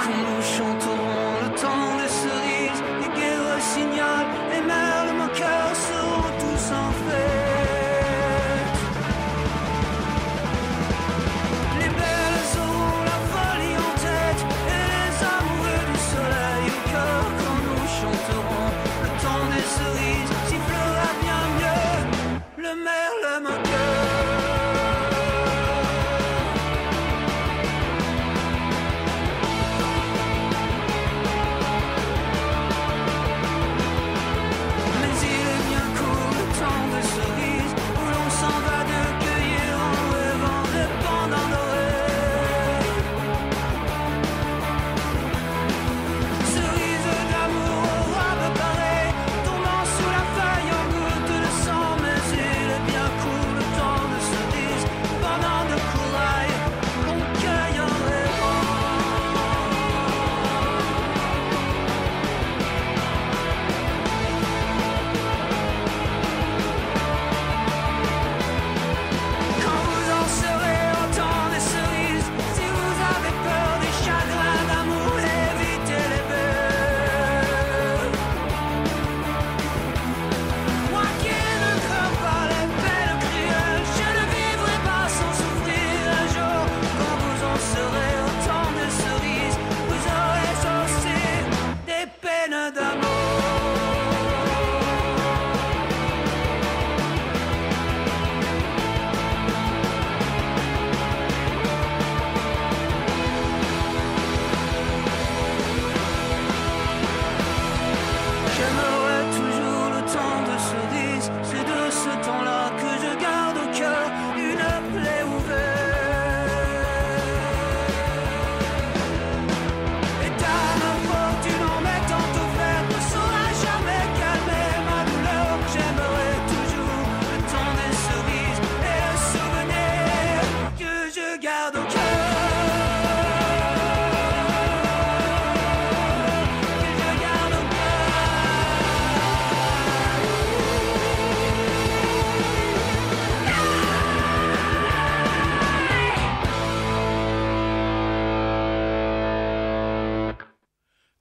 quand nous chanterons le temps des cerises, les guerres rossignol et merle moqueur seront tous en fête. Les belles auront la folie en tête et les amoureux du soleil au cœur quand nous chanterons le temps des cerises sifflera bien mieux le merle moqueur.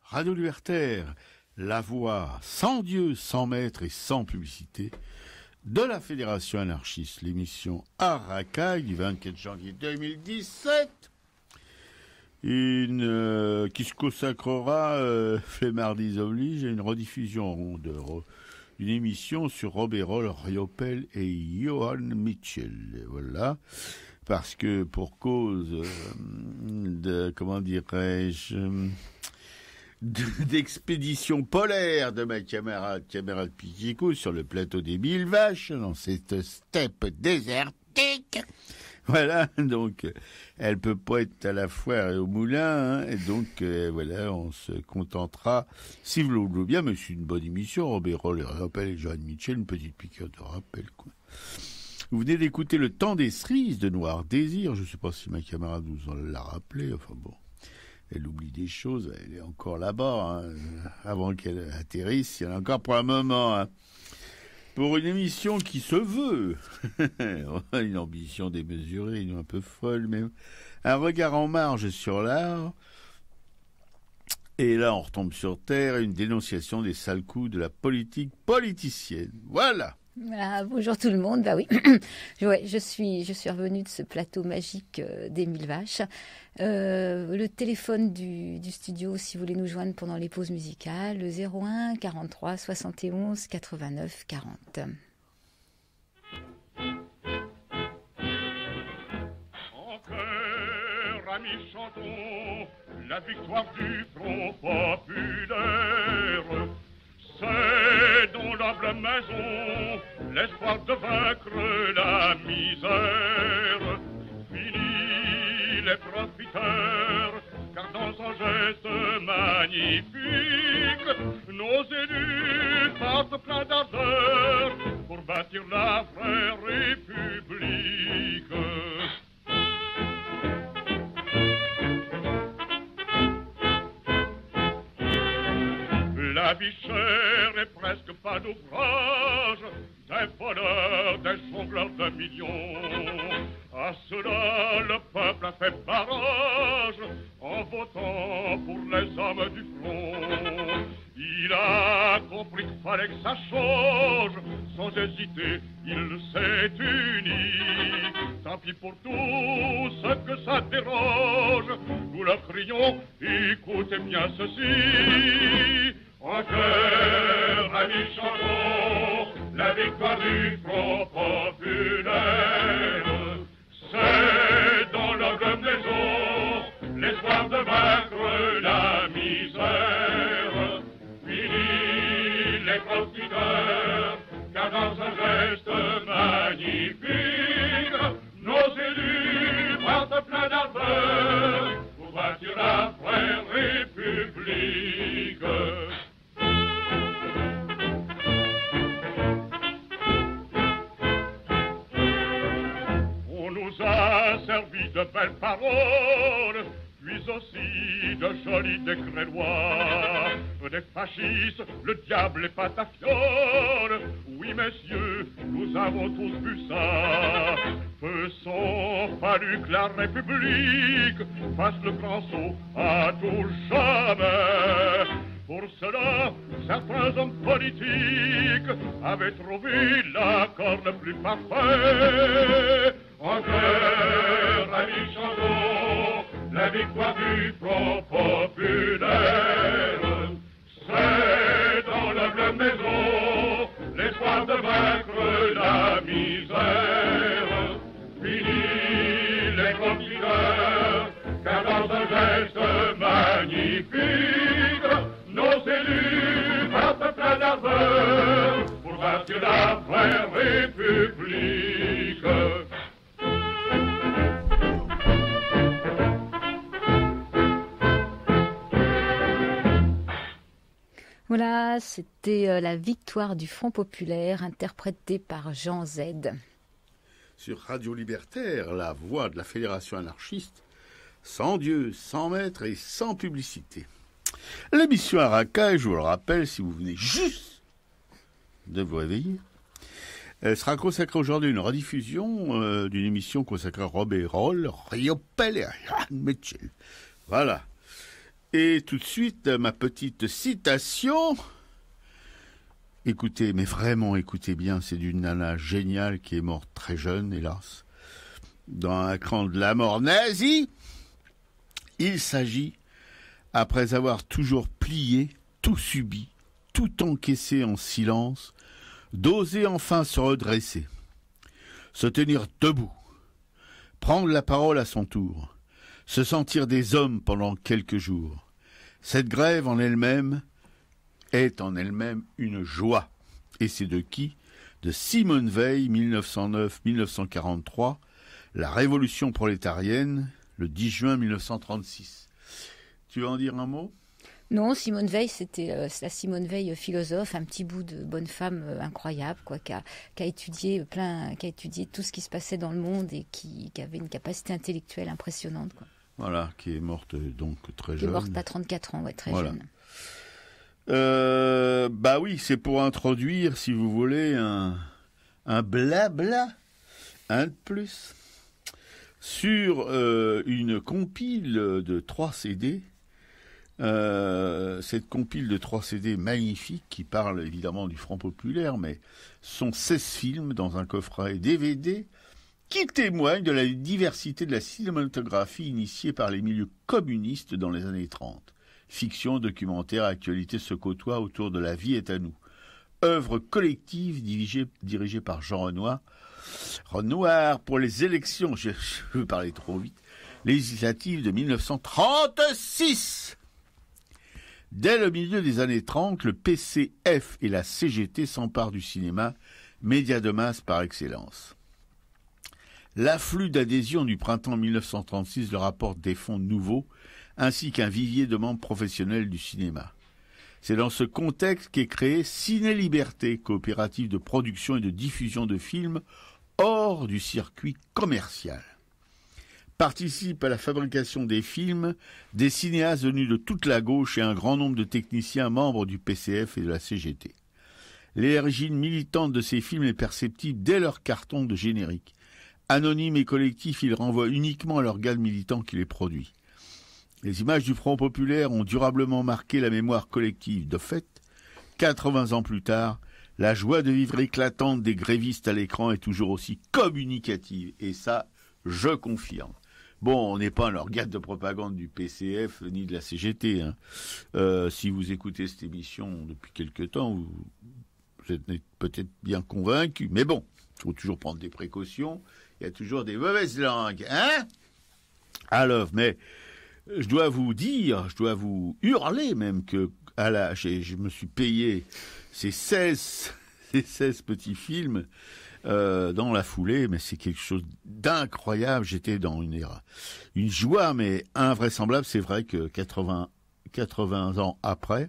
Radio Libertaire, la voix sans Dieu, sans maître et sans publicité de la Fédération anarchiste, l'émission Aracaille du 24 janvier 2017, qui se consacrera, Flemmardise oblige, à une rediffusion d'une émission sur Robert Riopel et Johann Mitchell. Voilà. Parce que pour cause de, comment dirais-je, d'expédition polaire de ma camarade Pichico sur le plateau des Mille Vaches, dans cette steppe désertique. Voilà, donc elle peut pas être à la fois au moulin, hein, et donc voilà, on se contentera, si vous le voulez bien, mais c'est une bonne émission, Robert Riopel et Johann Mitchell, une petite piqûre de rappel, quoi. Vous venez d'écouter Le Temps des cerises de Noir Désir, je sais pas si ma camarade vous en l'a rappelé, enfin bon. Elle oublie des choses, elle est encore là-bas, hein, avant qu'elle atterrisse, il y en a encore pour un moment. Hein. Pour une émission qui se veut, une ambition démesurée, un peu folle, mais un regard en marge sur l'art, et là on retombe sur terre, une dénonciation des sales coups de la politique politicienne. Voilà. Voilà, bonjour tout le monde. Bah oui, je suis revenue de ce plateau magique des Mille Vaches. Le téléphone du studio, si vous voulez nous joindre pendant les pauses musicales, le 01 43 71 89 40. En chœur, amis, chantons la victoire du Front populaire. C'est dans l'humble maison l'espoir de vaincre la misère. Fini les profiteurs, car dans un geste magnifique, nos élus partent plein d'ardeur pour bâtir la vraie République. La vie chère et presque pas d'ouvrage, des voleurs, des jongleurs de millions. À cela, le peuple a fait barrage en votant pour les hommes du front. Il a compris qu'il fallait que ça change, sans hésiter, il s'est uni. Tant pis pour tout ce que ça dérange, nous leur crions, écoutez bien ceci. En chœur, amis, chantons la victoire du Front populaire. C'est dans notre maison l'espoir de vaincre la misère. Fini les profiteurs, car dans un geste magnifique, nos élus partent plein d'ardeur pour bâtir la vraie République. On nous a servi de belles paroles, puis aussi de jolis décrets-lois. Des fascistes, le diable et patafiole. Oui, messieurs, nous avons tous vu ça. Peu sont fallu que la République fasse le grand saut à tout jamais. Pour cela, certains hommes politiques avaient trouvé l'accord le plus parfait. En chœur, amis, chantons la victoire du Front populaire. C'est dans la maison l'espoir de vaincre la misère. Fini les confideurs, car dans un geste magnifique, nos élus partent plein d'ardeur pour bâtir la vraie République. Voilà, c'était la victoire du Front populaire interprétée par Jean Z. Sur Radio Libertaire, la voix de la Fédération anarchiste, sans Dieu, sans maître et sans publicité. L'émission Araka, je vous le rappelle, si vous venez juste de vous réveiller, elle sera consacrée aujourd'hui à une rediffusion d'une émission consacrée à Robert Roll, Riopel et Johan Mitchell. Voilà. Et tout de suite, ma petite citation. Écoutez, mais vraiment écoutez bien, c'est d'une nana géniale qui est morte très jeune, hélas, dans un cran de la mort nazie. Il s'agit, après avoir toujours plié, tout subi, tout encaissé en silence, d'oser enfin se redresser, se tenir debout, prendre la parole à son tour, se sentir des hommes pendant quelques jours. Cette grève en elle-même est en elle-même une joie. Et c'est de qui ? De Simone Veil, 1909-1943, la révolution prolétarienne, le 10 juin 1936. Tu veux en dire un mot ? Non, Simone Veil, c'était la Simone Veil philosophe, un petit bout de bonne femme incroyable, quoi, qui a étudié tout ce qui se passait dans le monde et qui avait une capacité intellectuelle impressionnante, quoi. Voilà, qui est morte donc très jeune. Qui est morte à 34 ans, ouais, très jeune. Bah oui, c'est pour introduire, si vous voulez, un blabla, un de plus, sur une compile de 3 CD. Cette compile de 3 CD magnifique qui parle évidemment du Front populaire, mais sont 16 films dans un coffret DVD qui témoignent de la diversité de la cinématographie initiée par les milieux communistes dans les années 30. Fiction, documentaire, actualité se côtoient autour de La vie est à nous. Œuvre collective dirigée par Jean Renoir. Renoir pour les élections, je veux parler trop vite, législatives de 1936. Dès le milieu des années 30, le PCF et la CGT s'emparent du cinéma, média de masse par excellence. L'afflux d'adhésion du printemps 1936 leur apporte des fonds nouveaux, ainsi qu'un vivier de membres professionnels du cinéma. C'est dans ce contexte qu'est créée Ciné Liberté, coopérative de production et de diffusion de films hors du circuit commercial. Participent à la fabrication des films des cinéastes venus de toute la gauche et un grand nombre de techniciens membres du PCF et de la CGT. L'origine militante de ces films est perceptible dès leur carton de générique. Anonyme et collectif, ils renvoient uniquement à l'organe militant qui les produit. Les images du Front populaire ont durablement marqué la mémoire collective. De fait, 80 ans plus tard, la joie de vivre éclatante des grévistes à l'écran est toujours aussi communicative. Et ça, je confirme. Bon, on n'est pas un organe de propagande du PCF ni de la CGT. Hein. Si vous écoutez cette émission depuis quelque temps, vous êtes peut-être bien convaincu. Mais bon, il faut toujours prendre des précautions. Il y a toujours des mauvaises langues. Hein? Alors, mais je dois vous dire, je dois vous hurler même que je me suis payé ces 16 petits films dans la foulée, mais c'est quelque chose d'incroyable. J'étais dans une joie, mais invraisemblable. C'est vrai que 80 ans après,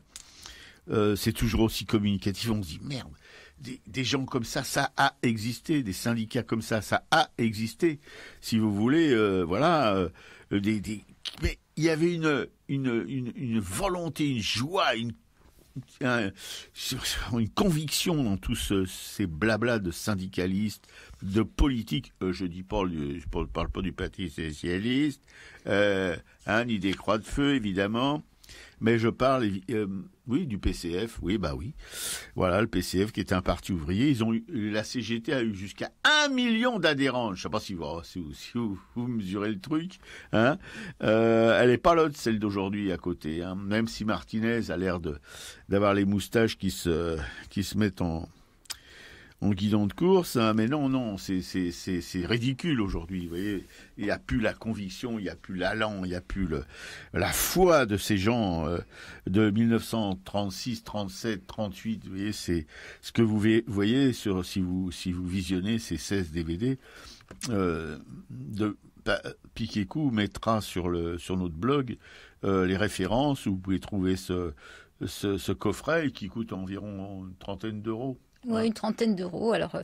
c'est toujours aussi communicatif. On se dit, merde, des gens comme ça a existé. Des syndicats comme ça a existé. Si vous voulez, voilà, mais il y avait une volonté, une joie, une conviction dans tous ces blablas de syndicalistes, de politiques. Je parle pas du Parti socialiste, ni des Croix de Feu évidemment, mais je parle oui du PCF. Oui, voilà, le PCF qui est un parti ouvrier. La CGT a eu jusqu'à 1 million d'adhérents. Je sais pas si vous mesurez le truc, hein. Elle est pas l'autre, celle d'aujourd'hui à côté, hein. Même si Martinez a l'air d'avoir les moustaches qui se mettent en guidon de course, hein, mais non, c'est ridicule aujourd'hui. Vous voyez, il n'y a plus la conviction, il n'y a plus l'allant, il n'y a plus la foi de ces gens de 1936, 37, 38. Vous voyez, c'est ce que vous voyez si vous visionnez ces 16 DVD. Piquet-Coup mettra sur notre blog les références où vous pouvez trouver ce coffret qui coûte environ une trentaine d'euros. Oui, une trentaine d'euros. Alors,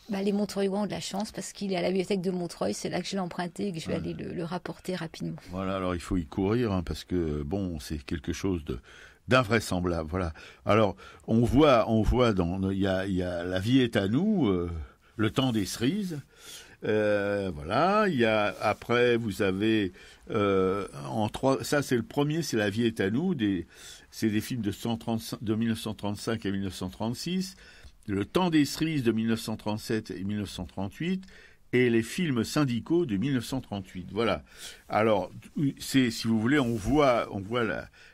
les Montreuillois ont de la chance parce qu'il est à la bibliothèque de Montreuil. C'est là que je l'ai emprunté et que je vais aller le rapporter rapidement. Voilà, alors il faut y courir hein, parce que, bon, c'est quelque chose d'invraisemblable. Voilà. Alors, on voit il y a La vie est à nous, Le temps des cerises. Voilà, il y a après vous avez ça c'est le premier, c'est La vie est à nous, c'est des films de 1935 à 1936. Le temps des cerises de 1937 et 1938 et les films syndicaux de 1938. Voilà. Alors, si vous voulez, on voit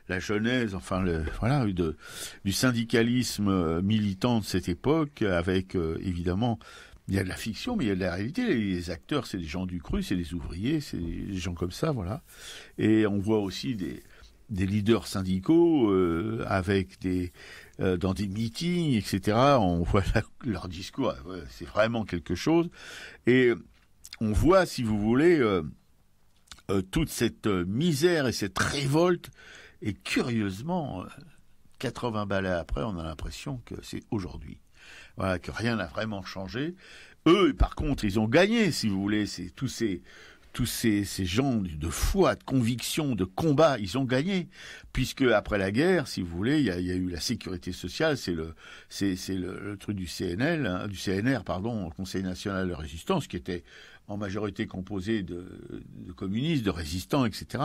la genèse, enfin, du syndicalisme militant de cette époque, avec évidemment, il y a de la fiction, mais il y a de la réalité. Les acteurs, c'est des gens du cru, c'est des ouvriers, c'est des gens comme ça, voilà. Et on voit aussi des leaders syndicaux avec dans des meetings, etc. On voit leur discours, c'est vraiment quelque chose. Et on voit, si vous voulez, toute cette misère et cette révolte. Et curieusement, 80 balais après, on a l'impression que c'est aujourd'hui. Voilà, que rien n'a vraiment changé. Eux, par contre, ils ont gagné, si vous voulez. C'est tous ces gens de foi, de conviction, de combat, ils ont gagné, puisque après la guerre, si vous voulez, il y a eu la sécurité sociale, c'est le truc du CNL, hein, du CNR, pardon, Conseil national de résistance, qui était en majorité composé de communistes, de résistants, etc.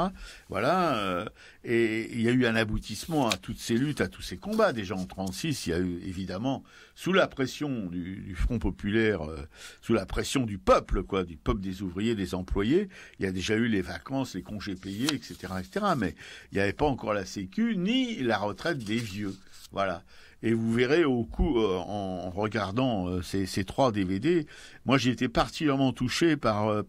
Voilà, et il y a eu un aboutissement à toutes ces luttes, à tous ces combats. Déjà en 1936, il y a eu évidemment, sous la pression du Front populaire, sous la pression du peuple des ouvriers, des employés, il y a déjà eu les vacances, les congés payés, etc., etc. Mais il n'y avait pas encore la Sécu ni la retraite des vieux. Voilà. Et vous verrez en regardant ces 3 DVD, moi j'ai été particulièrement touché par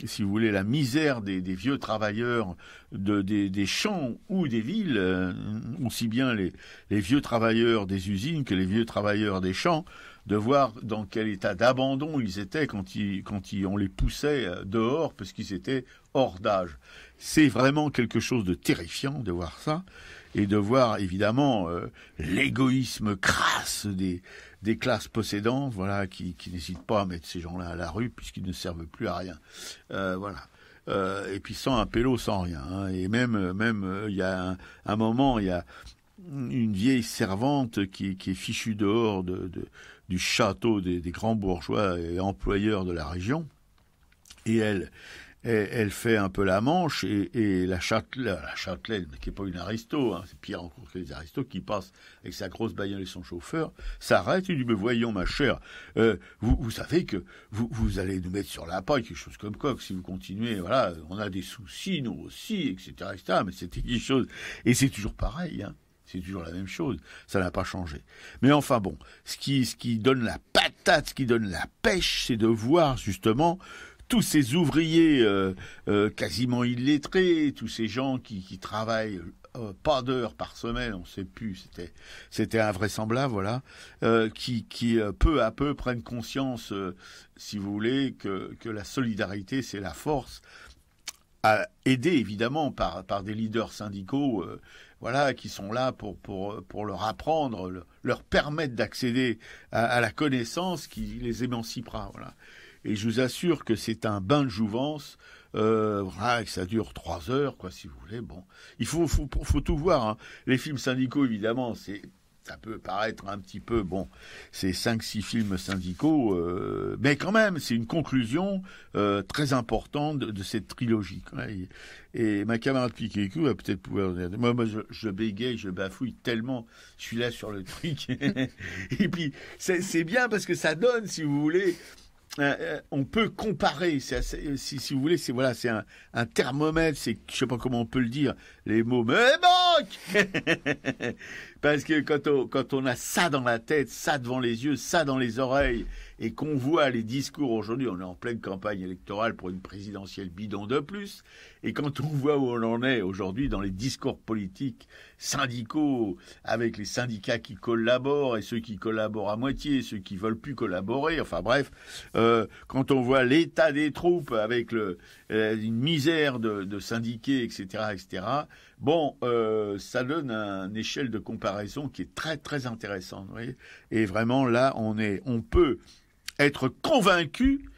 si vous voulez, la misère des vieux travailleurs des champs ou des villes, aussi bien les vieux travailleurs des usines que les vieux travailleurs des champs, de voir dans quel état d'abandon ils étaient quand on les poussait dehors parce qu'ils étaient hors d'âge. C'est vraiment quelque chose de terrifiant de voir ça. Et de voir évidemment l'égoïsme crasse des classes possédantes, voilà, qui n'hésitent pas à mettre ces gens-là à la rue puisqu'ils ne servent plus à rien, voilà. Et puis sans un pélo, sans rien. Hein. Et même il y a un moment, il y a une vieille servante qui est fichue dehors du château des grands bourgeois et employeurs de la région, et elle fait un peu la manche et la Châtelaine, qui est pas une aristo, hein, c'est pire encore que les aristos, qui passe avec sa grosse bagnole et son chauffeur, s'arrête et dit, mais voyons ma chère, vous savez que vous allez nous mettre sur la paille, quelque chose comme quoi, que si vous continuez, voilà, on a des soucis, nous aussi, etc., mais c'était quelque chose, et c'est toujours pareil, hein. C'est toujours la même chose, ça n'a pas changé. Mais enfin bon, ce qui donne la patate, ce qui donne la pêche, c'est de voir justement tous ces ouvriers quasiment illettrés, tous ces gens qui travaillent pas d'heures par semaine, on ne sait plus, c'était invraisemblable, voilà, qui peu à peu prennent conscience, si vous voulez, que la solidarité, c'est la force, aidés évidemment par des leaders syndicaux, voilà, qui sont là pour leur apprendre, leur permettre d'accéder à la connaissance qui les émancipera, voilà. Et je vous assure que c'est un bain de jouvence, voilà, que ça dure 3 heures, quoi, si vous voulez. Bon, il faut tout voir, hein. Les films syndicaux, évidemment, ça peut paraître un petit peu, bon, c'est 5-6 films syndicaux, mais quand même, c'est une conclusion très importante de cette trilogie. Et ma camarade Piquécou va peut-être pouvoir dire, moi je bégaye, je bafouille tellement, je suis là sur le truc. Et puis, c'est bien parce que ça donne, si vous voulez, on peut comparer, si vous voulez, c'est un thermomètre, je sais pas comment on peut le dire, les mots, mais manque. Parce que quand on a ça dans la tête, ça devant les yeux, ça dans les oreilles, et qu'on voit les discours aujourd'hui, on est en pleine campagne électorale pour une présidentielle bidon de plus, et quand on voit où on en est aujourd'hui dans les discours politiques syndicaux, avec les syndicats qui collaborent et ceux qui collaborent à moitié, ceux qui veulent plus collaborer, enfin bref, quand on voit l'état des troupes avec une misère de syndiqués, etc., bon, ça donne une échelle de comparaison qui est très très intéressante, vous voyez. Et vraiment là, on peut être convaincu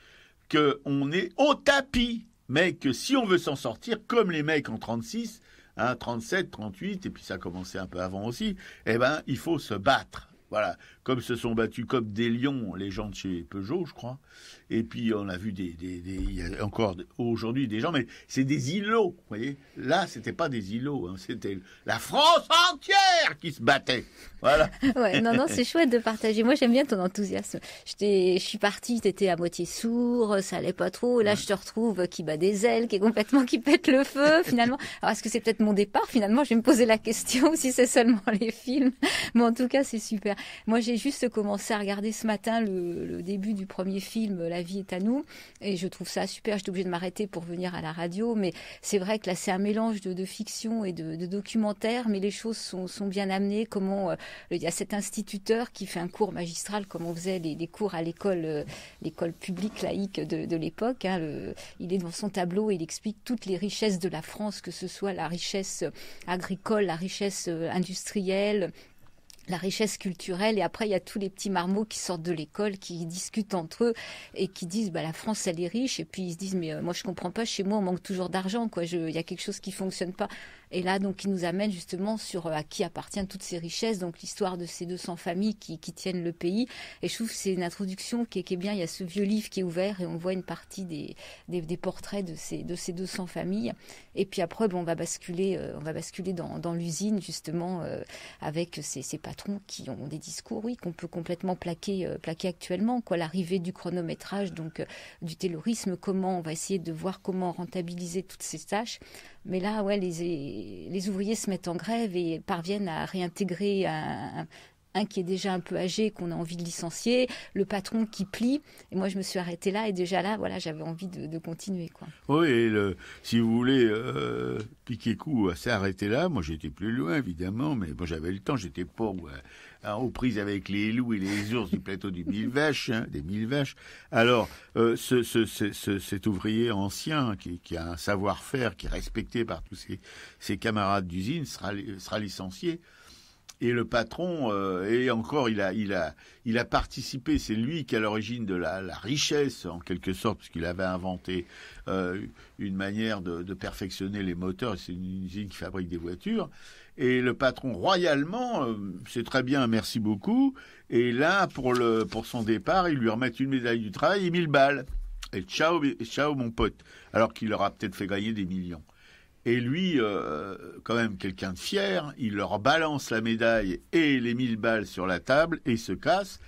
qu'on est au tapis, mais que si on veut s'en sortir, comme les mecs en 36, 37, 38, et puis ça a commencé un peu avant aussi, eh ben, il faut se battre. Voilà, comme se sont battus comme des lions les gens de chez Peugeot, je crois. Et puis on a vu il y a encore aujourd'hui des gens, mais c'est des îlots, vous voyez. Là, c'était pas des îlots, hein, c'était la France entière qui se battait. Voilà. Ouais, non, c'est chouette de partager. Moi, j'aime bien ton enthousiasme. Je suis partie, t'étais à moitié sourd, ça allait pas trop. Là, je te retrouve qui bat des ailes, qui pète le feu, finalement. Alors, est-ce que c'est peut-être mon départ? Finalement, je vais me poser la question si c'est seulement les films. Mais en tout cas, c'est super. Moi, j'ai juste commencé à regarder ce matin le début du premier film, La vie est à nous, et je trouve ça super. J'étais obligée de m'arrêter pour venir à la radio, mais c'est vrai que là, c'est un mélange de fiction et de documentaire, mais les choses sont bien amenées. Comment il y a cet instituteur qui fait un cours magistral, comme on faisait les cours à l'école publique laïque de l'époque. Hein, il est devant son tableau et il explique toutes les richesses de la France, que ce soit la richesse agricole, la richesse industrielle, la richesse culturelle, et après il y a tous les petits marmots qui sortent de l'école, qui discutent entre eux et qui disent la France elle est riche, et puis ils se disent mais moi je comprends pas, chez moi on manque toujours d'argent, quoi, il y a quelque chose qui fonctionne pas. Et là, donc, il nous amène justement sur à qui appartiennent toutes ces richesses, donc l'histoire de ces 200 familles qui tiennent le pays. Et je trouve que c'est une introduction qui est bien. Il y a ce vieux livre qui est ouvert et on voit une partie des portraits de ces 200 familles. Et puis après, on va basculer dans l'usine, justement, avec ces patrons qui ont des discours, oui, qu'on peut complètement plaquer actuellement, quoi. L'arrivée du chronométrage, donc du taylorisme, comment on va essayer de voir comment rentabiliser toutes ces tâches. Mais là, ouais, les ouvriers se mettent en grève et parviennent à réintégrer un qui est déjà un peu âgé, qu'on a envie de licencier, le patron qui plie. Et moi, je me suis arrêtée là, et déjà là, voilà, j'avais envie de continuer, quoi. Oui, et si vous voulez, Piquécou s'est arrêté là. Moi, j'étais plus loin, évidemment, mais bon, j'avais le temps, j'étais pas aux prises avec les loups et les ours du plateau des Mille Vaches. Alors, cet ouvrier ancien qui a un savoir-faire, qui est respecté par tous ses camarades d'usine, sera licencié. Et le patron, et encore, il a participé, c'est lui qui est à l'origine de la richesse, en quelque sorte, parce qu'il avait inventé une manière de perfectionner les moteurs. C'est une usine qui fabrique des voitures. Et le patron, royalement, c'est très bien, merci beaucoup. Et là, pour son départ, ils lui remettent une médaille du travail et 1000 balles. Et ciao mon pote, alors qu'il leur a peut-être fait gagner des millions. Et lui, quand même quelqu'un de fier, il leur balance la médaille et les 1000 balles sur la table et se casse.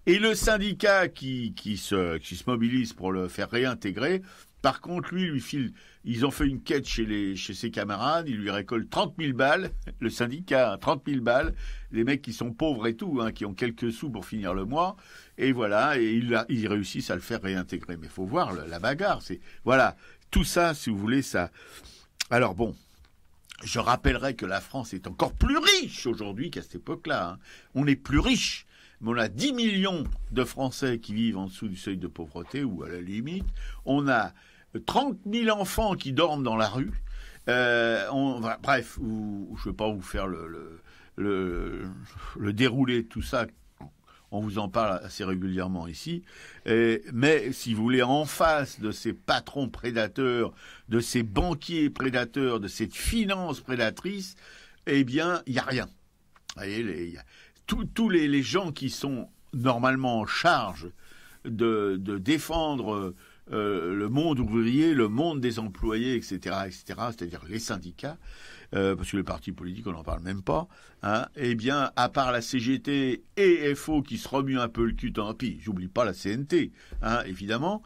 Et le syndicat qui se mobilise pour le faire réintégrer, par contre, lui file, ils ont fait une quête chez ses camarades, ils lui récoltent 30 000 balles, le syndicat, 30 000 balles, les mecs qui sont pauvres et tout, qui ont quelques sous pour finir le mois, et voilà, et ils réussissent à le faire réintégrer. Mais il faut voir la bagarre, voilà, tout ça, si vous voulez, ça... Alors bon, je rappellerai que la France est encore plus riche aujourd'hui qu'à cette époque-là. On est plus riche, mais on a 10 millions de Français qui vivent en dessous du seuil de pauvreté, ou à la limite. On a 30 000 enfants qui dorment dans la rue. Bref, je ne vais pas vous faire le déroulé de tout ça. On vous en parle assez régulièrement ici. Mais si vous voulez, en face de ces patrons prédateurs, de ces banquiers prédateurs, de cette finance prédatrice, eh bien, il n'y a rien. Vous voyez, tous les gens qui sont normalement en charge de défendre le monde ouvrier, le monde des employés, etc., c'est-à-dire les syndicats, parce que les partis politiques, on n'en parle même pas, eh bien, à part la CGT et FO qui se remuent un peu le cul, tant pis, j'oublie pas la CNT, évidemment.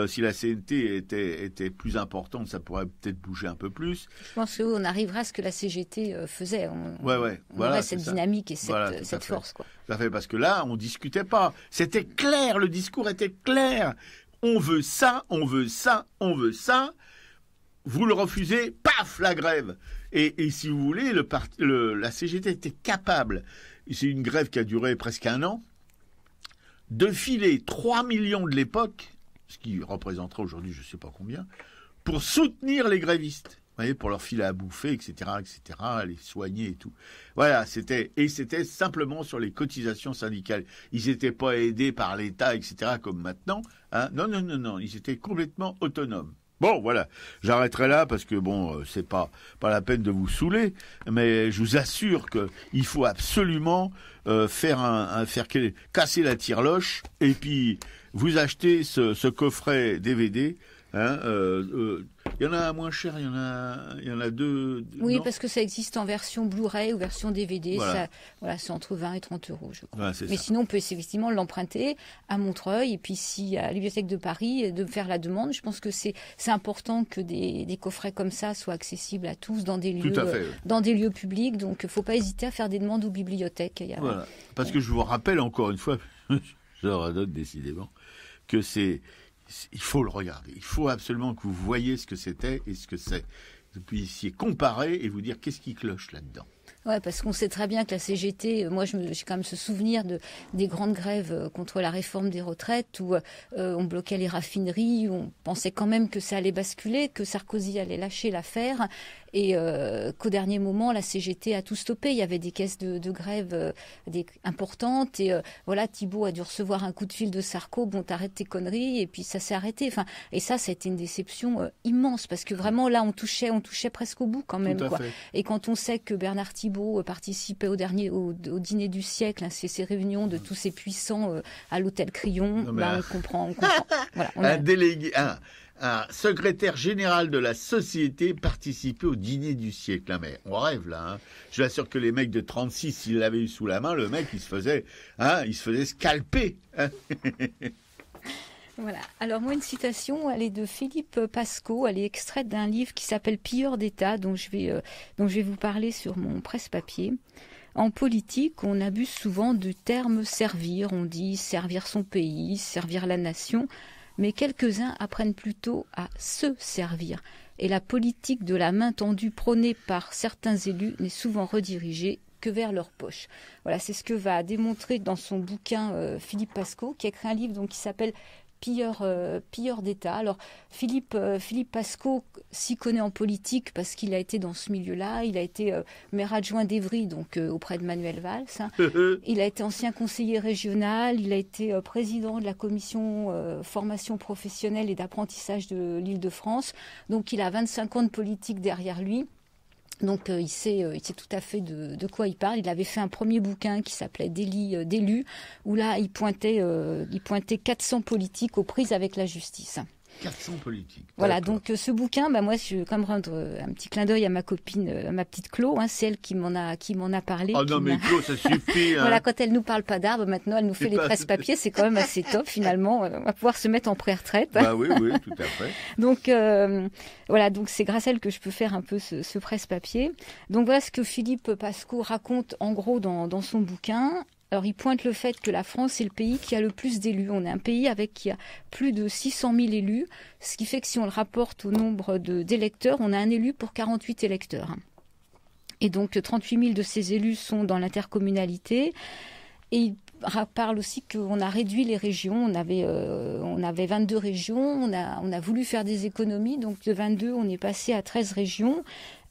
Si la CNT était plus importante, ça pourrait peut-être bouger un peu plus. Je pense qu'on arrivera à ce que la CGT faisait. On voilà, aurait cette dynamique et cette force, quoi. Tout à fait, parce que là, on discutait pas. C'était clair, le discours était clair. On veut ça, on veut ça, on veut ça. Vous le refusez, paf, la grève. Et si vous voulez, la CGT était capable, c'est une grève qui a duré presque 1 an, de filer 3 millions de l'époque, ce qui représenterait aujourd'hui je ne sais pas combien, pour soutenir les grévistes. Vous voyez, pour leur filer à bouffer, etc., les soigner et tout. Voilà, c'était simplement sur les cotisations syndicales. Ils n'étaient pas aidés par l'État, etc., comme maintenant. Non, ils étaient complètement autonomes. Bon, voilà, j'arrêterai là parce que bon, c'est pas la peine de vous saouler, mais je vous assure que il faut absolument casser la tire-loche et puis vous achetez ce coffret DVD. Il y en a un moins cher, il y en a 2. Oui, non, parce que ça existe en version Blu-ray ou version DVD. Voilà. C'est entre 20 et 30 euros, je crois. Voilà, mais ça. sinon, on peut effectivement l'emprunter à Montreuil et puis si à la Bibliothèque de Paris de faire la demande. Je pense que c'est important que des coffrets comme ça soient accessibles à tous dans des lieux, dans des lieux publics. Donc, il ne faut pas hésiter à faire des demandes aux bibliothèques. Voilà. Parce que je vous rappelle encore une fois, je redonne décidément, que il faut le regarder. Il faut absolument que vous voyiez ce que c'était et ce que c'est. Vous puissiez comparer et vous dire qu'est-ce qui cloche là-dedans. Ouais, parce qu'on sait très bien que la CGT, moi j'ai quand même ce souvenir des grandes grèves contre la réforme des retraites où on bloquait les raffineries, où on pensait quand même que ça allait basculer, que Sarkozy allait lâcher l'affaire et qu'au dernier moment la CGT a tout stoppé. Il y avait des caisses de grève importantes et voilà, Thibault a dû recevoir un coup de fil de Sarko, bon t'arrêtes tes conneries et puis ça s'est arrêté. Enfin, et ça a été une déception immense parce que vraiment là on touchait presque au bout quand même, quoi. Et quand on sait que Bernard Thibault participait au dîner du siècle, ces réunions de tous ces puissants à l'hôtel Crillon, on comprend. Voilà, délégué, un secrétaire général de la société participait au dîner du siècle. Mais on rêve là. Je vous assure que les mecs de 36, s'ils l'avaient eu sous la main, le mec il se faisait scalper. Voilà. Alors moi, une citation, elle est de Philippe Pascot, elle est extraite d'un livre qui s'appelle Pilleurs d'État, dont je vais vous parler sur mon presse-papier. En politique, on abuse souvent du terme servir. On dit servir son pays, servir la nation, mais quelques-uns apprennent plutôt à se servir. Et la politique de la main tendue prônée par certains élus n'est souvent redirigée que vers leur poche. Voilà, c'est ce que va démontrer dans son bouquin Philippe Pascot, qui a écrit un livre donc, qui s'appelle Pilleurs d'État. Alors Philippe Pascot s'y connaît en politique parce qu'il a été dans ce milieu-là. Il a été maire adjoint d'Évry, donc auprès de Manuel Valls. Il a été ancien conseiller régional. Il a été président de la commission formation professionnelle et d'apprentissage de l'Île-de-France. Donc il a 25 ans de politique derrière lui. Donc il sait tout à fait de quoi il parle. Il avait fait un premier bouquin qui s'appelait Délit d'élus, où là il pointait 400 politiques aux prises avec la justice. 400 politiques. Voilà, D'accord. donc ce bouquin, moi, je veux quand même rendre un petit clin d'œil à ma copine, à ma petite Clo, c'est elle qui m'en a parlé. Oh non, mais Claude, ça suffit. Hein. Voilà, quand elle nous parle pas d'arbres, maintenant elle nous fait les presse-papiers, c'est quand même assez top finalement. On va pouvoir se mettre en pré-retraite. Bah oui, tout à fait. Donc voilà, donc c'est grâce à elle que je peux faire un peu ce presse-papier. Donc voilà ce que Philippe Pascot raconte en gros dans son bouquin. Alors, il pointe le fait que la France est le pays qui a le plus d'élus. On est un pays qui a plus de 600 000 élus, ce qui fait que si on le rapporte au nombre d'électeurs, on a un élu pour 48 électeurs. Et donc, 38 000 de ces élus sont dans l'intercommunalité. Et il parle aussi qu'on a réduit les régions. On avait 22 régions. On a voulu faire des économies. Donc, de 22, on est passé à 13 régions.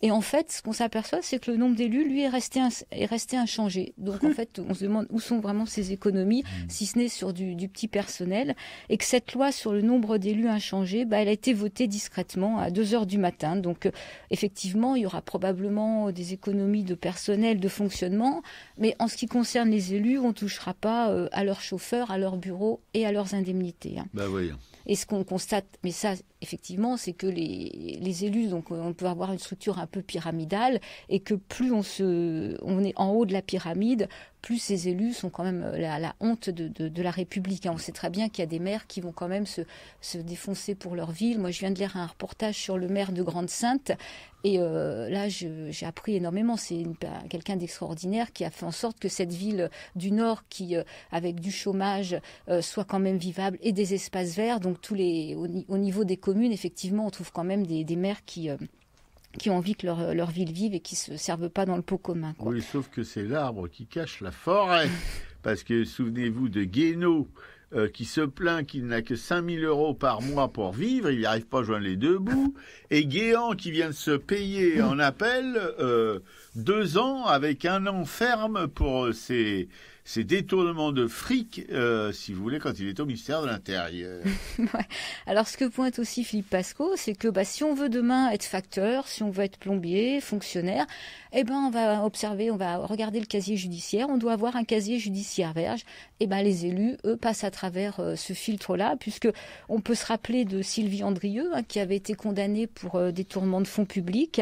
Et en fait, ce qu'on s'aperçoit, c'est que le nombre d'élus, lui, est resté inchangé. Donc, en fait, on se demande où sont vraiment ces économies, si ce n'est sur du petit personnel. Et que cette loi sur le nombre d'élus inchangé, elle a été votée discrètement à 2 heures du matin. Donc, effectivement, il y aura probablement des économies de personnel, de fonctionnement. Mais en ce qui concerne les élus, on ne touchera pas à leurs chauffeurs, à leurs bureaux et à leurs indemnités. Bah oui. Et ce qu'on constate, mais ça, effectivement, c'est que les élus, donc on peut avoir une structure un peu pyramidale, et que plus on est en haut de la pyramide, plus ces élus sont quand même la honte de la République. On sait très bien qu'il y a des maires qui vont quand même se défoncer pour leur ville. Moi, je viens de lire un reportage sur le maire de Grande-Synthe, et là, j'ai appris énormément. C'est quelqu'un d'extraordinaire qui a fait en sorte que cette ville du Nord, qui, avec du chômage, soit quand même vivable, et des espaces verts. Donc, au niveau des communes, effectivement, on trouve quand même des maires qui ont envie que leur ville vive et qui ne se servent pas dans le pot commun. Quoi. Oui, sauf que c'est l'arbre qui cache la forêt. Parce que souvenez-vous de Guénaud, qui se plaint qu'il n'a que 5 000 € par mois pour vivre, il n'arrive pas à joindre les deux bouts, et Guéant qui vient de se payer en appel 2 ans avec 1 an ferme pour ses détournements de fric, si vous voulez, quand il est au ministère de l'Intérieur. Ouais. Alors, ce que pointe aussi Philippe Pascot, c'est que si on veut demain être facteur, si on veut être plombier, fonctionnaire, on va regarder le casier judiciaire, on doit avoir un casier judiciaire vierge. Les élus, eux, passent à travers ce filtre-là, puisque on peut se rappeler de Sylvie Andrieux, qui avait été condamnée pour détournement de fonds publics.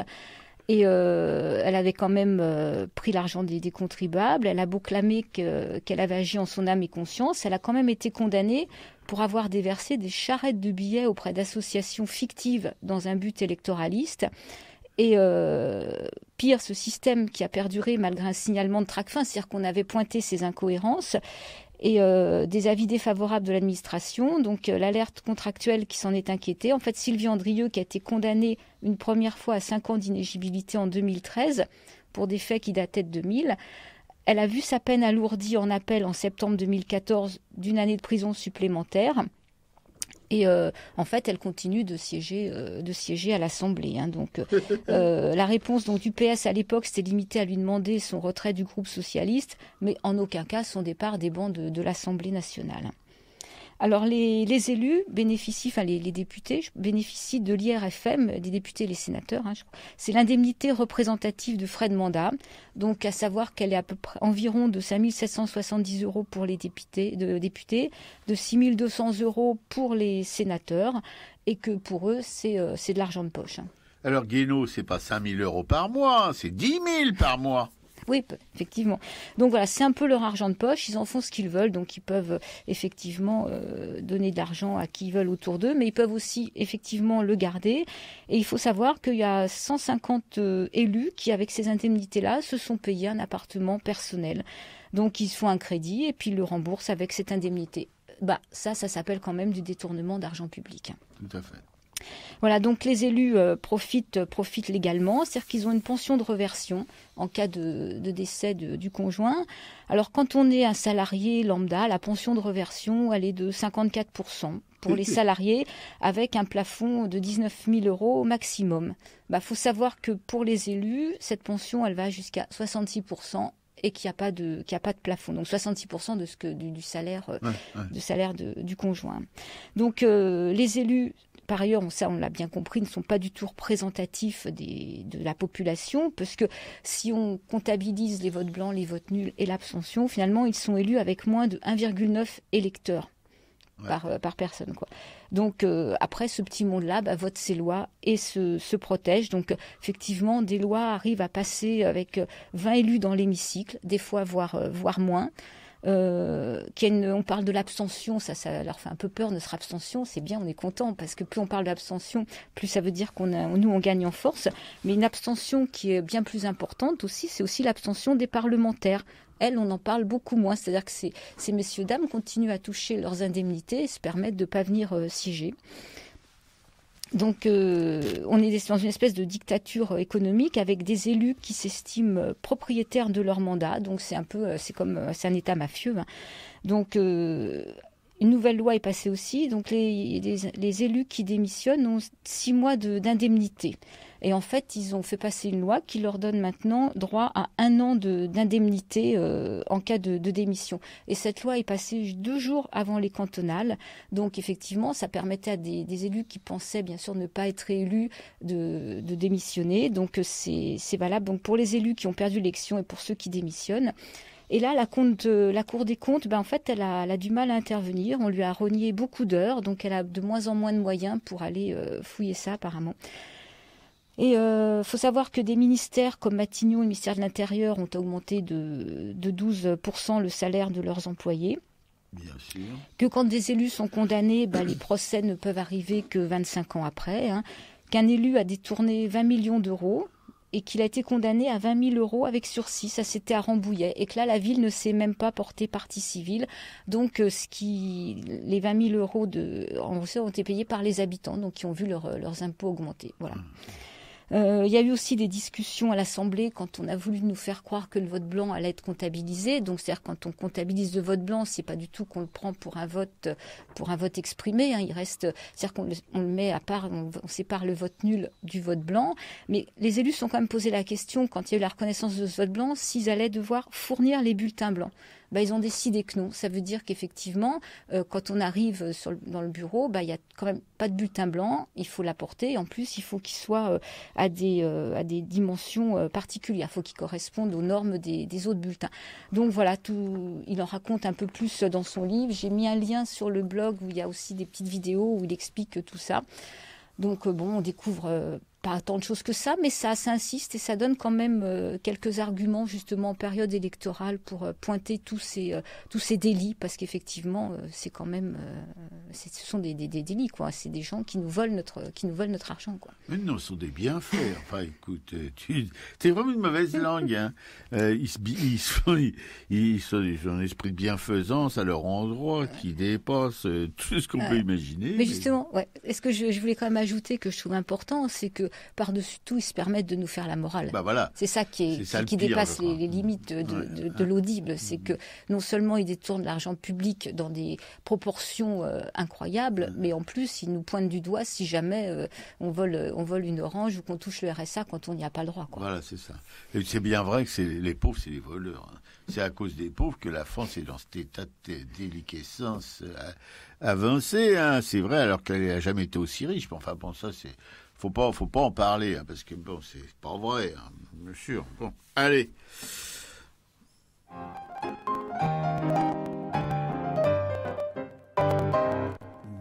Et elle avait quand même pris l'argent des contribuables. Elle a beau clamer qu'elle avait agi en son âme et conscience. Elle a quand même été condamnée pour avoir déversé des charrettes de billets auprès d'associations fictives dans un but électoraliste. Et pire, ce système qui a perduré malgré un signalement de Tracfin, c'est-à-dire qu'on avait pointé ces incohérences, et des avis défavorables de l'administration, donc l'alerte contractuelle qui s'en est inquiétée. En fait, Sylvie Andrieux, qui a été condamnée une première fois à 5 ans d'inéligibilité en 2013 pour des faits qui dataient de 2000, elle a vu sa peine alourdie en appel en septembre 2014 d'1 année de prison supplémentaire. Et en fait, elle continue de siéger à l'Assemblée. Donc, la réponse du PS à l'époque, c'était limitée à lui demander son retrait du groupe socialiste, mais en aucun cas son départ des bancs de l'Assemblée nationale. Alors, les élus bénéficient, les députés bénéficient de l'IRFM, des députés et les sénateurs. C'est l'indemnité représentative de frais de mandat. Donc, à savoir qu'elle est à peu près environ de 5 770 € pour les députés, de 6 200 € pour les sénateurs, et que pour eux, c'est de l'argent de poche. Alors, Guénaud, c'est pas 5 000 € par mois, c'est 10 000 par mois. Oui, effectivement. Donc voilà, c'est un peu leur argent de poche. Ils en font ce qu'ils veulent. Donc ils peuvent effectivement donner de l'argent à qui ils veulent autour d'eux, mais ils peuvent aussi effectivement le garder. Et il faut savoir qu'il y a 150 élus qui, avec ces indemnités-là, se sont payés un appartement personnel. Donc ils se font un crédit et puis ils le remboursent avec cette indemnité. Ça s'appelle quand même du détournement d'argent public. Tout à fait. Voilà, donc les élus profitent légalement, c'est-à-dire qu'ils ont une pension de reversion en cas de décès du conjoint. Alors quand on est un salarié lambda, la pension de reversion, elle est de 54% pour les salariés, avec un plafond de 19 000 € au maximum. Faut savoir que pour les élus, cette pension, elle va jusqu'à 66%. Et qu'il n'y a pas de plafond, donc 66% du salaire, du salaire du conjoint. Donc les élus, par ailleurs, on l'a bien compris, ne sont pas du tout représentatifs de la population, parce que si on comptabilise les votes blancs, les votes nuls et l'abstention, finalement, ils sont élus avec moins de 1,9 électeurs par personne, quoi. Donc après, ce petit monde-là vote ses lois et se protège. Donc effectivement, des lois arrivent à passer avec 20 élus dans l'hémicycle, des fois voire moins. On parle de l'abstention, ça leur fait un peu peur, notre abstention, c'est bien, on est content, parce que plus on parle d'abstention, plus ça veut dire nous on gagne en force. Mais une abstention qui est bien plus importante aussi, c'est aussi l'abstention des parlementaires. Elles, on en parle beaucoup moins, c'est-à-dire que ces messieurs-dames continuent à toucher leurs indemnités et se permettent de ne pas venir siéger. Donc on est dans une espèce de dictature économique avec des élus qui s'estiment propriétaires de leur mandat. Donc c'est un État mafieux. Hein. Donc une nouvelle loi est passée aussi. Donc les élus qui démissionnent ont 6 mois d'indemnité. Et en fait, ils ont fait passer une loi qui leur donne maintenant droit à 1 an d'indemnité en cas de démission. Et cette loi est passée 2 jours avant les cantonales. Donc effectivement, ça permettait à des élus qui pensaient bien sûr ne pas être élus de démissionner. Donc c'est valable donc, pour les élus qui ont perdu l'élection et pour ceux qui démissionnent. Et là, la Cour des comptes, en fait, elle a du mal à intervenir. On lui a rogné beaucoup d'heures, donc elle a de moins en moins de moyens pour aller fouiller ça apparemment. Et faut savoir que des ministères comme Matignon, le ministère de l'Intérieur, ont augmenté de 12% le salaire de leurs employés. Bien sûr. Que quand des élus sont condamnés, les procès ne peuvent arriver que 25 ans après. Hein. Qu'un élu a détourné 20 millions d'euros et qu'il a été condamné à 20 000 euros avec sursis. Ça, c'était à Rambouillet. Et que là, la ville ne s'est même pas portée partie civile. Donc, les 20 000 euros ont été payés par les habitants, donc qui ont vu leurs impôts augmenter. Voilà. Il y a eu aussi des discussions à l'Assemblée quand on a voulu nous faire croire que le vote blanc allait être comptabilisé. Donc, c'est-à-dire quand on comptabilise le vote blanc, c'est pas du tout qu'on le prend pour un vote exprimé. Hein. C'est-à-dire qu'on le met à part, on sépare le vote nul du vote blanc. Mais les élus sont quand même posé la question, quand il y a eu la reconnaissance de ce vote blanc, s'ils allaient devoir fournir les bulletins blancs. Ils ont décidé que non. Ça veut dire qu'effectivement, quand on arrive dans le bureau, il y a quand même pas de bulletin blanc. Il faut l'apporter. En plus, il faut qu'il soit à des dimensions particulières. Il faut qu'il corresponde aux normes des autres bulletins. Donc voilà, il en raconte un peu plus dans son livre. J'ai mis un lien sur le blog où il y a aussi des petites vidéos où il explique tout ça. Donc on découvre pas tant de choses que ça, mais ça insiste et ça donne quand même quelques arguments justement en période électorale pour pointer tous ces délits, parce qu'effectivement c'est quand même ce sont des délits, quoi. C'est des gens qui nous volent notre argent, quoi. Mais non, ce sont des bienfaits. Enfin, écoute, t'es vraiment une mauvaise langue. Hein. Ils ont un esprit de bienfaisance à leur endroit qui dépasse tout ce qu'on peut imaginer. Mais justement, est-ce que je voulais quand même ajouter que je trouve important, c'est que par-dessus tout, ils se permettent de nous faire la morale. Voilà. C'est ça qui dépasse les limites de l'audible. C'est que non seulement ils détournent l'argent public dans des proportions incroyables, mais en plus, ils nous pointent du doigt si jamais on vole une orange ou qu'on touche le RSA quand on n'y a pas le droit, quoi. Voilà, c'est ça. Et c'est bien vrai que les pauvres, c'est les voleurs. Hein. C'est à cause des pauvres que la France est dans cet état de déliquescence avancé. Hein. C'est vrai, alors qu'elle n'a jamais été aussi riche. Enfin bon, ça c'est... Faut pas en parler, hein, parce que bon, c'est pas vrai, hein, bien sûr. Bon, allez.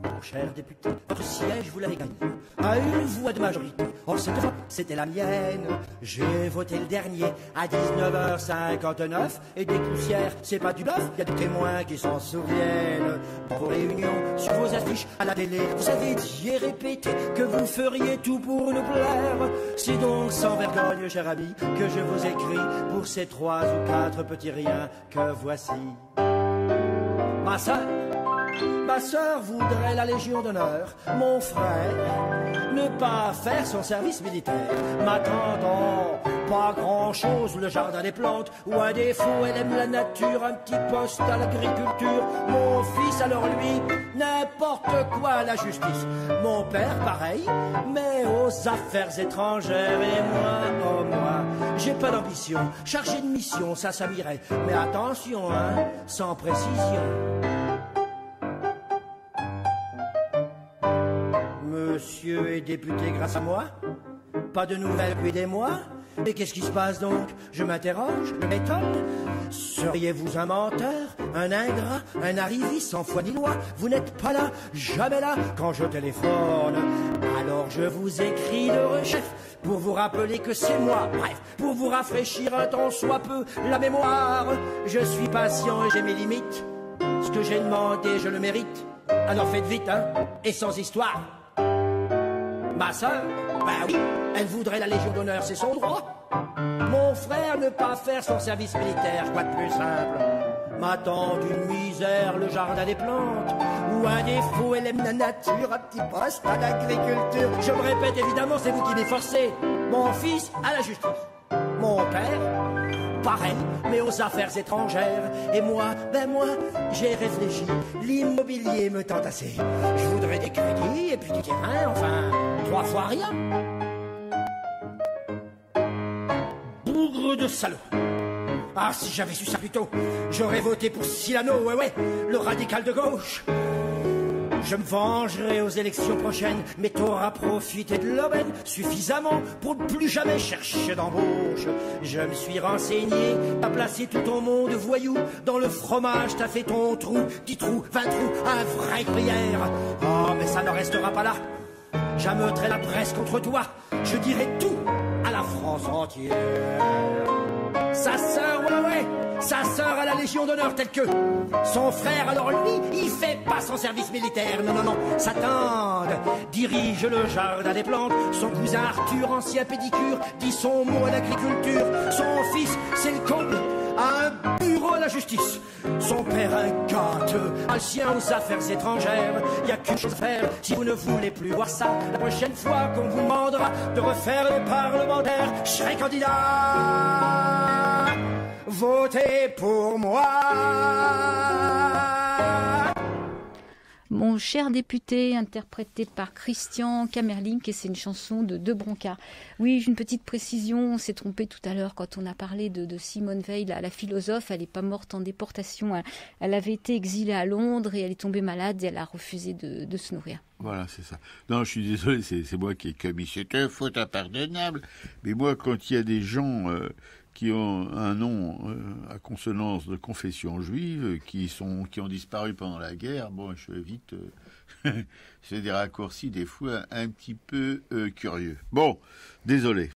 Mon cher député, votre siège, vous l'avez gagné à une voix de majorité. Or, cette fois, c'était la mienne. J'ai voté le dernier à 19h59. Et des poussières, c'est pas du bluff, il y a des témoins qui s'en souviennent. Dans vos réunions, sur vos affiches, à la télé, vous avez dit et répété que vous feriez tout pour nous plaire. C'est donc sans vergogne, cher ami, que je vous écris pour ces 3 ou 4 petits riens que voici. Ma sœur voudrait la Légion d'honneur. Mon frère, ne pas faire son service militaire. Ma tante, pas grand-chose, le jardin des plantes. Ou à défaut, elle aime la nature, un petit poste à l'agriculture. Mon fils, alors lui, n'importe quoi à la justice. Mon père, pareil, mais aux affaires étrangères. Et moi, j'ai pas d'ambition. Chargé de mission, ça m'irait. Mais attention, hein, sans précision. Monsieur est député grâce à moi. Pas de nouvelles depuis des mois. Mais qu'est-ce qui se passe donc? Je m'interroge, je m'étonne. Seriez-vous un menteur, un ingrat, un arriviste sans foi ni loi? Vous n'êtes pas là, jamais là, quand je téléphone. Alors je vous écris de rechef, pour vous rappeler que c'est moi. Bref, pour vous rafraîchir un tant soit peu la mémoire. Je suis patient et j'ai mes limites. Ce que j'ai demandé, je le mérite. Alors faites vite, hein, et sans histoire. Ma sœur, ben oui, elle voudrait la Légion d'honneur, c'est son droit. Mon frère ne pas faire son service militaire, quoi de plus simple? Ma tante, une misère, le jardin des plantes. Ou un défaut, elle aime la nature, un petit poste à l'agriculture. Je me répète, évidemment, c'est vous qui m'y forcez. Mon fils, à la justice. Mon père, pareil, mais aux affaires étrangères. Et moi, ben moi, j'ai réfléchi. L'immobilier me tente assez. Je voudrais des crédits et puis du terrain, enfin, 3 fois rien. Bougre de salaud. Ah, si j'avais su ça plus tôt, j'aurais voté pour Silano, ouais, le radical de gauche. Je me vengerai aux élections prochaines, mais t'auras profité de l'aubaine suffisamment pour ne plus jamais chercher d'embauche. Je me suis renseigné, t'as placé tout ton monde voyou dans le fromage, t'as fait ton trou, 10 trous, 20 trous, un vrai gruyère. Oh, mais ça ne restera pas là. J'ameuterai la presse contre toi, je dirai tout à la France entière. Sa sœur, ouais, sa sœur à la Légion d'honneur telle que son frère, alors lui, il fait pas son service militaire, non, sa tante dirige le jardin des plantes, son cousin Arthur, ancien pédicure, dit son mot à l'agriculture, son fils, c'est le comble, a un bureau à la justice, son père un gâteux, a le sien aux affaires étrangères, y a qu'une chose à faire, si vous ne voulez plus voir ça, la prochaine fois qu'on vous demandera de refaire les parlementaires, je serai candidat. Votez pour moi. Mon cher député, interprété par Christian Kamerlingh, et c'est une chanson de De Broca. Oui, une petite précision, on s'est trompé tout à l'heure quand on a parlé de Simone Veil, la philosophe. Elle n'est pas morte en déportation, elle avait été exilée à Londres et elle est tombée malade et elle a refusé de se nourrir. Voilà, c'est ça. Non, je suis désolé, c'est moi qui ai commis cette faute impardonnable. Mais moi, quand il y a des gens qui ont un nom à consonance de confession juive, qui ont disparu pendant la guerre, bon, je fais vite, je fais des raccourcis des fois un petit peu curieux. Bon, désolé.